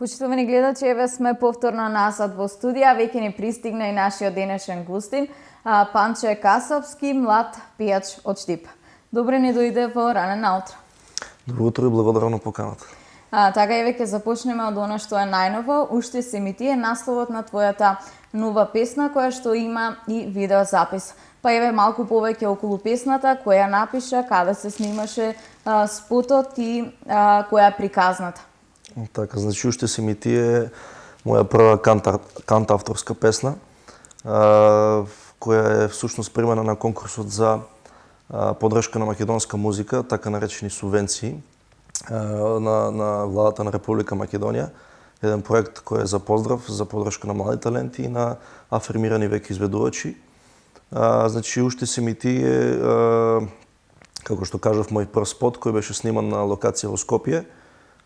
Почитувани гледачи, еве сме повторно назад во студија, веќе ни пристигна и нашиот денешен гостин, Панче Касапски, млад пејач од Штип. Добре ни дојде во ранен наутро. Добро утро и благодарам на поканата. Така еве ќе започнеме од она што е најново, Уште си ми ти е насловот на твојата нова песна која што има и видеозапис. Па еве малку повеќе околу песната, која напиша, каде се снимаше спотот и која е приказната. Така, значи Уште си ми ти е моја прва кантавторска песна, која е всушност примена на конкурсот за поддршка на македонска музика, така наречени субвенции на владата на Република Македонија. Еден проект кој е за поздрав, за поддршка на млади таленти и на афирмирани веќе изведувачи. Значи Уште си ми ти е, како што кажав, мој прв спот кој беше сниман на локација во Скопје,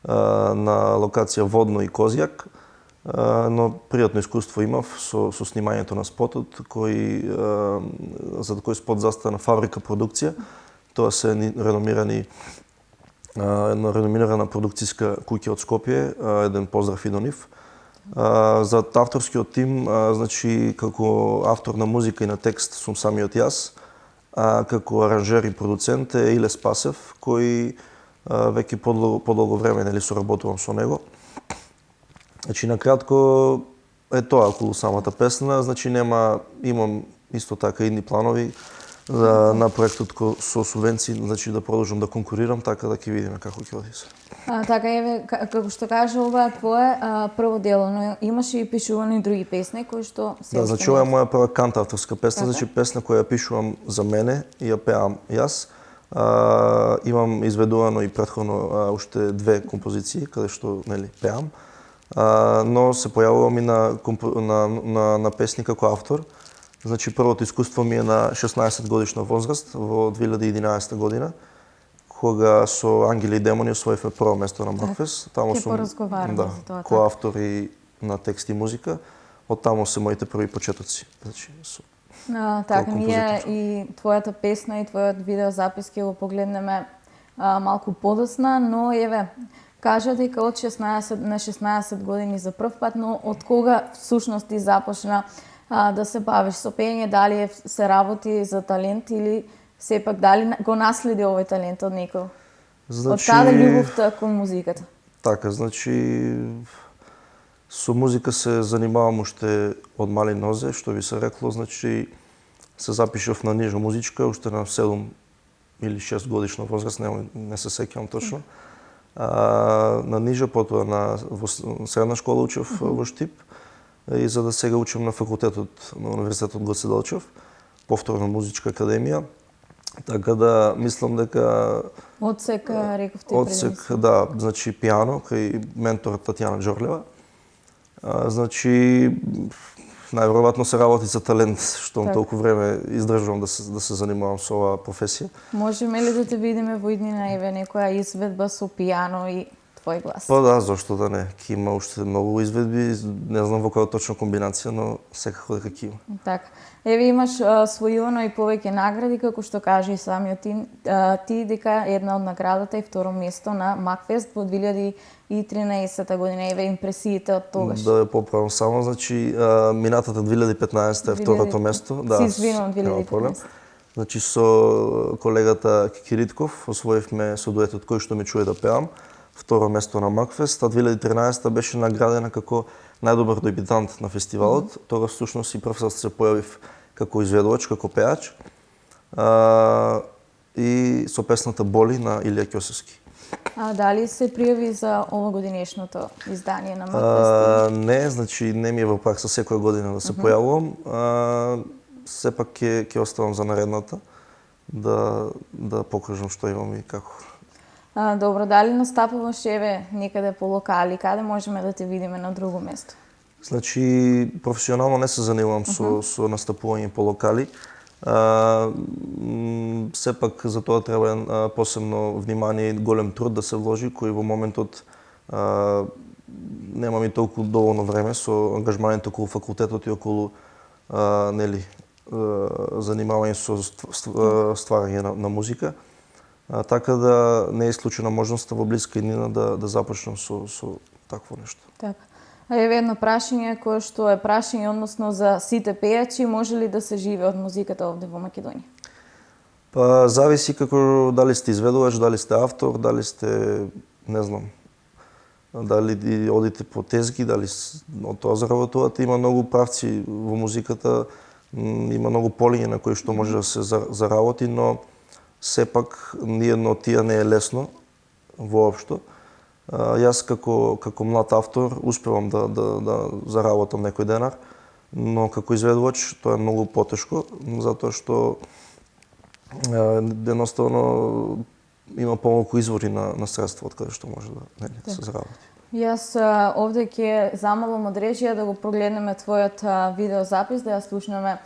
на локација Водно и Козјак, но пријатно искуство имав со снимањето на спотот, за кој спот застана Фабрика продукција. Тоа се една реномирана продукцијска куќа од Скопје, еден поздрав и до нив. За авторскиот тим, значи како автор на музика и на текст сум самиот јас, како аранжер и продуцент е Иле Спасев, кој веќе подолго време нели соработувам со него. Значи на кратко е тоа околу самата песна, значи имам исто така идни планови на проектот со субвенции, значи да продолжам да конкурирам, така да ќе видиме како ќе оди се. Така еве, како што кажа, ова е твое прво дело, но имаше и пишувани други песни кои што се. Да, значи ова е моја прва кантавторска песна, значи песна која ја пишувам за мене и ја пеам јас. Имам изведувано и претходно уште две композиции каде што нели пеам, но се појавувам и на песни како автор. Значи првото искуство ми е на 16 годишна возраст во 2011 година, кога со Ангели и демони освоивме прво место на Макфест. Таму сум коавтор и на текст и музика. Од таму се моите први почетоци. Значи така, ние и твојата песна и твојот видеозапис ќе го погледнеме малку подоцна, но еве, кажа дека од 16 години за прв пат, но од кога всушност ти започна да се бавиш со пење, дали се работи за талент или сепак дали го наследи овој талент од некој? Значи, од каде љубовта кон музиката? Така, значи со музика се занимавам уште од мали нозе, што ви се рекло, значи се запишав на нижа музичка уште на 7 или 6 годишна возраст, не се сеќавам точно. На нижа, потоа во средна школа учев во Штип и за да сега учам на факултетот на Универзитетот Гоце Делчев, повторно музичка академија. Така да мислам дека Одсек рековте Одсек, да, значи пијано кај менторот Татјана Џорлева. Значи најверојатно се работи за талент, што толку време издржувам да се занимавам со оваа професија. Можеме ли да те видиме во иднина еве некоја изведба со пијано и твој глас? Па да, зошто да не? Ќе има уште многу изведби, не знам во која точно комбинација, но секако дека ќе има. Така. Еве имаш освојувано и повеќе награди, како што кажа и самиот ти дека една од наградата е второ место на Макфест во 2013 година. Еве импресиите од тогаш. Да ја поправам само, значи минатата 2015 е второто место. Си извинувам, 2015. Значи со колегата Кикиритков освоивме со дуетот Кој што ме чуе да пеам второ место на Макфест, а 2013 беше наградена како најдобар дебитант на фестивалот. Тогаш всушност и прв се појавив како изведувач, како пеач. И со песната Боли на Илија Ќосевски. Дали се пријави за овогодинешното издание на Макфест? Не, значи не ми е во пракса секоја година да се појавувам. Сепак ќе оставам за наредната да покажам што имам и како. Добро, дали настапуваш еве некаде по локали, каде можеме да те видиме на друго место? Значи професионално не се занимавам со настапување по локали. Сепак за тоа треба посебно внимание и голем труд да се вложи, кој во моментот немам и толку доволно време со ангажмањето околу факултетот и околу нели занимавање со стварање на музика. Така да не е исклучена можноста во блиска иднина да започнам со такво нешто. Така. А еве едно прашање кое што е прашање односно за сите пејачи, може ли да се живее од музиката овде во Македонија? Па зависи како дали сте изведувач, дали сте автор, дали сте, не знам, дали одите по тезги, дали од тоа заработувате. Има многу правци во музиката, има многу полиња на кои што може да се заработи, но сепак ниедно од тие не е лесно воопшто. Јас како млад автор успевам да заработам некој денар, но како изведувач тоа е многу потешко, затоа што едноставно има помалку извори на средства од каде што може да се заработи. Јас овде ќе замолам од режија да го прогледнеме твојот видеозапис, да ја слушнеме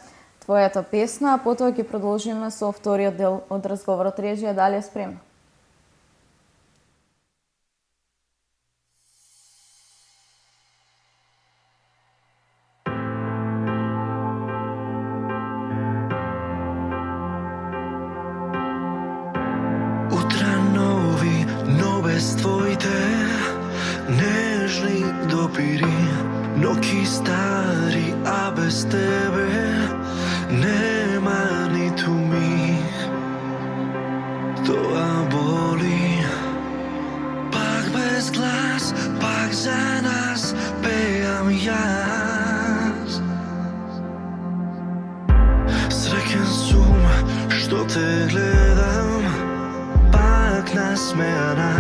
твојата песна, а потоа ќе продолжиме со вториот дел од разговорот. Режија, дали е спремна? Твоите нежни допири, ноќи стари, а без тебе нема ниту миг. Тоа боли. Пак без глас, пак за нас пеам јас. Среќен сум што те гледам, пак насмеана.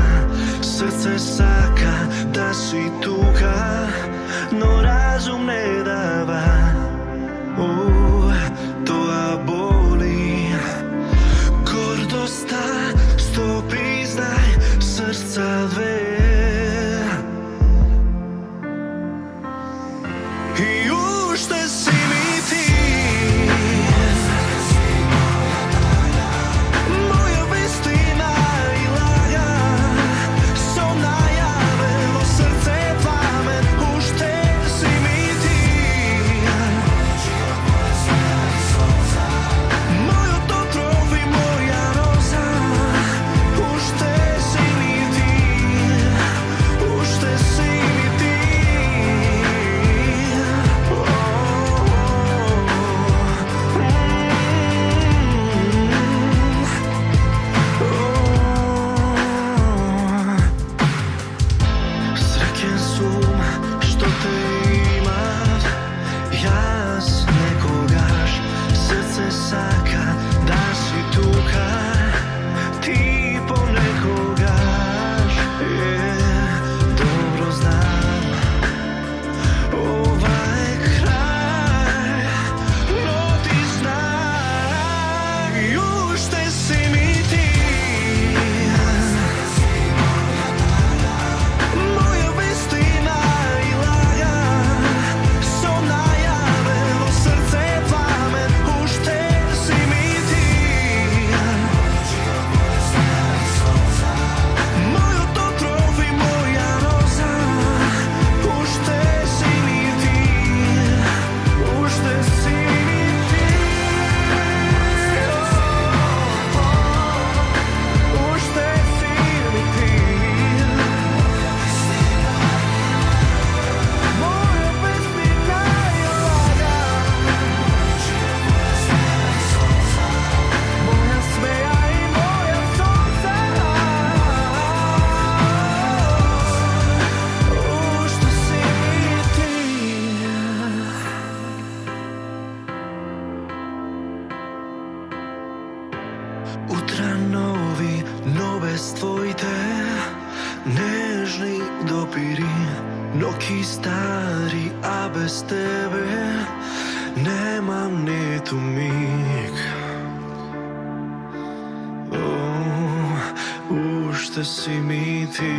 Срце сака да си тука, но разум не дава. Тоа боли. Гордоста стопи, знај, срца две. И уште си ми ти, моја вистина и лага. Утра нови, но без твоите нежни допири, ноќи стари, а без тебе немам ниту миг. Уште си ми ти.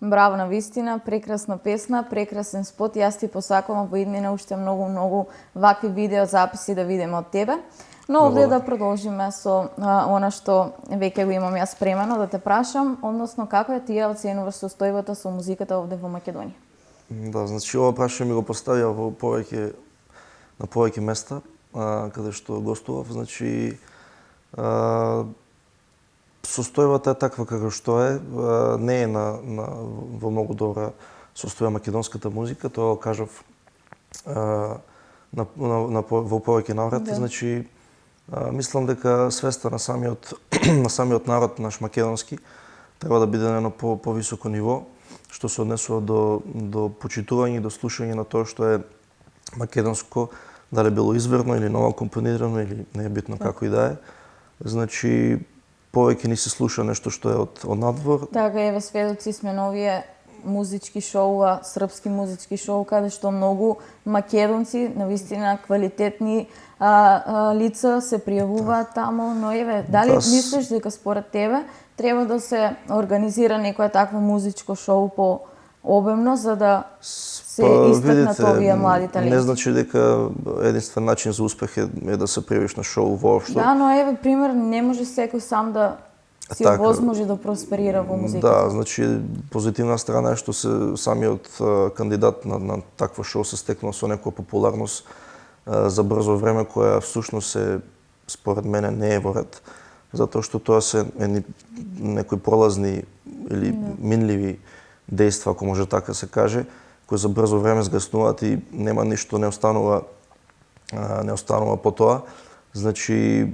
Браво, на вистина, прекрасна песна, прекрасен спот. Јас ти посакувам во иднина уште многу вакви видеозаписи да видиме од тебе. Но овде Добро. да продолжиме со она што веќе го имам јас спремено да те прашам, односно како ја ти ја оценуваш состојбата со музиката овде во Македонија? Да, значи ова прашање ми го поставија на повеќе места, каде што гостував, значи состојбата е таква како што е, не е во многу добра состојба македонската музика, тоа го кажав во повеќе наврати, значи мислам дека свеста на самиот народ наш македонски треба да биде на едно повисоко ниво, што се однесува до почитување и до слушање на тоа што е македонско, дали било изверно или ново компонирано или не е битно како и да е. Значи повеќе ни се слуша нешто што е од надвор. Така, еве сведоци сме на овие музички шоуа, српски музички шоу, каде што многу македонци, навистина квалитетни лица се пријавуваат таму, но еве, дали мислиш дека според тебе треба да се организира некоја такво музичко шоу по обемно за да се истакнат овие млади таленти? Не значи дека единствен начин за успех е да се пријавиш на шоу воопшто. Да, но еве пример, не може секој сам да си возможи да просперира во музиката. Да, значи позитивна страна е што се самиот кандидат на такво шоу се стекнал со некоја популарност за брзо време, која всушност според мене не е во ред, затоа што тоа се некои пролазни или минливи дејства, ако може така се каже, кои за брзо време згаснуваат и нема ништо, не останува по тоа. Значи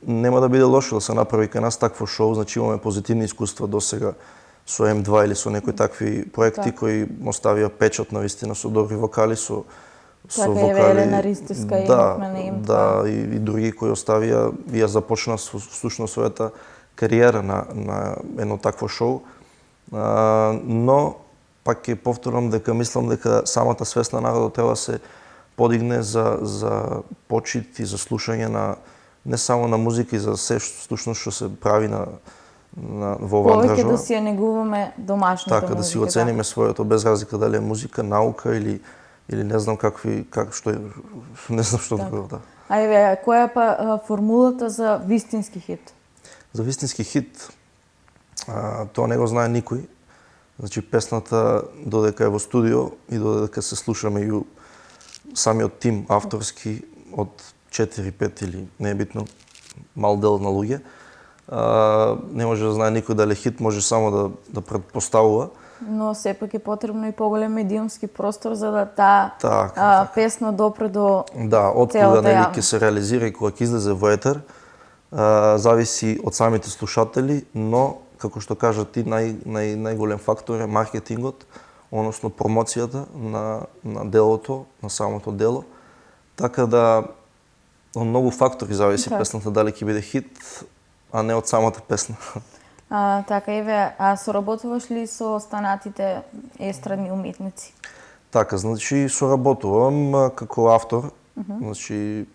нема да биде лошо да се направи кај нас такво шоу, значи имаме позитивни искуства досега со М2 или со некои такви проекти кои оставија печат навистина со добри вокали, со вокали. Елена Ристевска имавме на М2. Да, и други кои оставија и ја започна всушност својата кариера на едно такво шоу. Но пак ќе повторам дека мислам дека самата свест на народот треба да се подигне за почит и за слушање на не само на музика и за се всушност што се прави во оваа држава. Повеќе да си ја негуваме домашната музика. Така, да си оцениме своето, без разлика дали е музика, наука или не знам не знам што друго, да. А еве, која е па формулата за вистински хит? За вистински хит, тоа не го знае никој. Значи песната додека е во студио и додека се слуша меѓу самиот тим авторски од 4-5 или не е битно мал дел на луѓе, не може да знае никој дали хит, може само да предпоставува. Но сепак е потребно и поголем медиумски простор за да таа песна допре до откога ќе се реализира и кога ќе излезе во етер, зависи од самите слушатели, но како што кажа ти, најголем фактор е маркетингот, односно промоцијата на делото, на самото дело. Така да од многу фактори зависи песната дали ќе биде хит, а не од самата песна. Така, еве, соработуваш ли со останатите естрадни уметници? Така, значи соработувам како автор, значи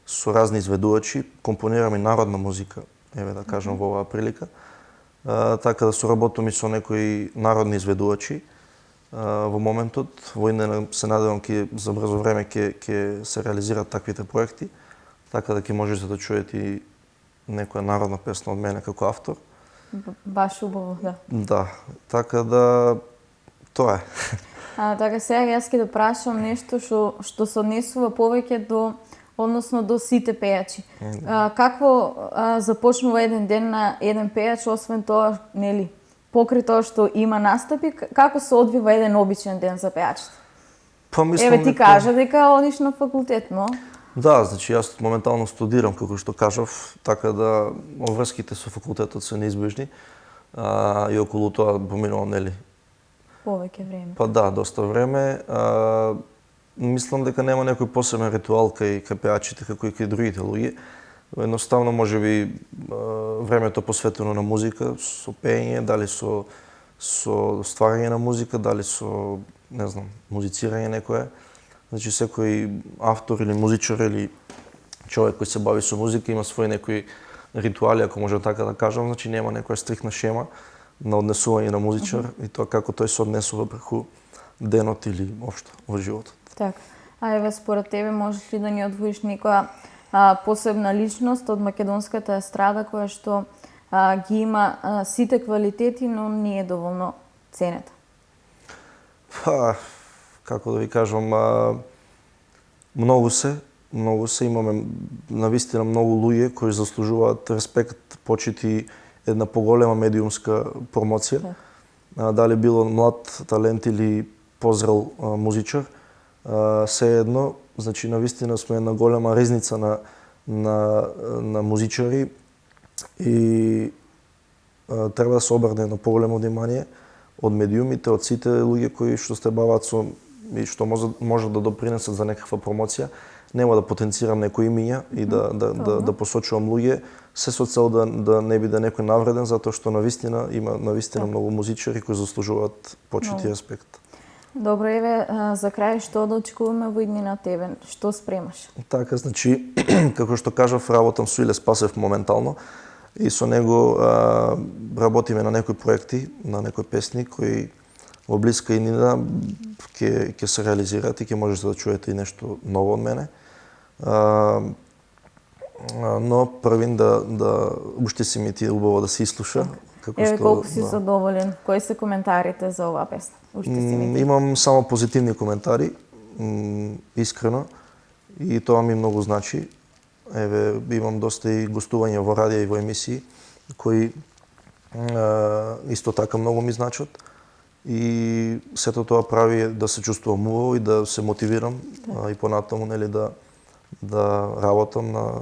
со разни изведувачи, компонирам и народна музика, еве да кажам во оваа прилика. Така да соработувам и со некои народни изведувачи. Во моментот, во иднина се надевам за брзо време ќе се реализираат таквите проекти, така да ќе можете да чуете и некоја народна песна од мене како автор. Баш убаво, да. Да, така да тоа е. Така сега јас ќе да прашам нешто што се однесува повеќе до сите пејачи. Какво започнува еден ден на еден пејач, освен тоа, нели, покрај тоа што има настапи, како се одвива еден обичен ден за пејачите? Еве ти кажа дека одиш на факултет, но... Да, значи јас моментално студирам, како што кажав, така да врските со факултетот се неизбежни и околу тоа поминувам, нели? Повеќе време. Па да, доста време. Мислам дека нема некој посебен ритуал кај пејачите како и кај другите луѓе. Едноставно можеби времето посветено на музика, со пеење, дали со стварање на музика, дали со, не знам, музицирање некое. Значи секој автор или музичар или човек кој се бави со музика има свои некои ритуали, ако може така да кажам, значи нема некоја стрикна шема на однесување на музичар и тоа како тој се однесува преку денот или општо во животот. Така. А еве според тебе можеш ли да ни одвоиш некоја посебна личност од македонската естрада која што ги има сите квалитети, но не е доволно ценета? Па, како да ви кажам, многу се, имаме навистина многу луѓе кои заслужуваат респект, почит и една поголема медиумска промоција. Дали било млад талент или позрел музичар, се едно, значи навистина сме една голема ризница на музичари и треба да се обрне едно поголемо внимание од медиумите, од сите луѓе кои што се бават со и што можат да допринесат за некаква промоција. Нема да потенцирам некои имиња и да посочувам луѓе, се со цел да не биде некој навреден, затоа што има многу музичари кои заслужуваат почит и респект. Добро, еве, за крај, што да очекуваме во иднина тебе? Што спремаш? Така, значи, како што кажав, работам со Иле Спасев моментално и со него работиме на некои проекти, на некои песни кои во блиска иднина ќе се реализираат и ќе можете да чуете и нешто ново од мене. Но првин уште си ми ти убаво да се изслуша. Еве, колку си задоволен? Кои се коментарите за оваа песна? Имам само позитивни коментари, искрено, и тоа ми многу значи. Еве, имам доста и гостувања во радија и во емисии, кои исто така многу ми значат. И сето тоа прави да се чувствувам убаво и да се мотивирам и понатаму, нели, да работам на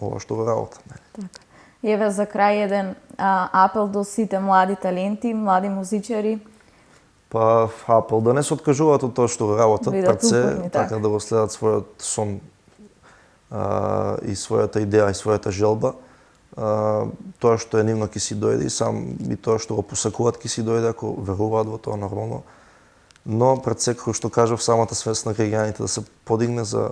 ова што го работам. Така. Еве, за крај еден апел до сите млади таленти, млади музичари. Па, апел да не се откажуваат од тоа што го работат, пред се, така да го следат својот сон и својата идеја и својата желба. Тоа што е нивно ќе си дојде и тоа што го посакуваат ќе си дојде ако веруваат во тоа нормално. Но пред се, како што кажав, самата свест на граѓаните да се подигне за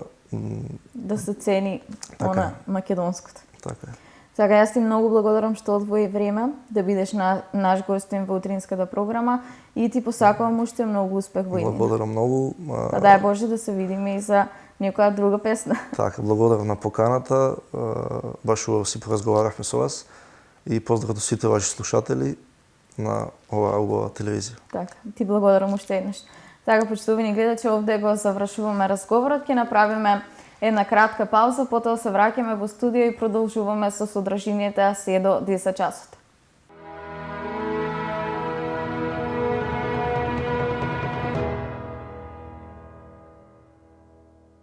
да се цени она македонското. Така е. Сега, јас ти многу благодарам што одвои време да бидеш наш гостин во утринската програма и ти посакувам уште многу успех во иднина. Благодарам многу. Па дај Боже да се видиме и за некоја друга песна. Така, благодарам на поканата. Баш убаво си поразговаравме со вас и поздрав до сите ваши слушатели на оваа убава телевизија. Така, ти благодарам уште еднаш. Така, почитувани гледачи, овде го завршуваме разговорот, ќе направиме една кратка пауза, потоа се враќаме во студио и продолжуваме со содржините се до 10 часот.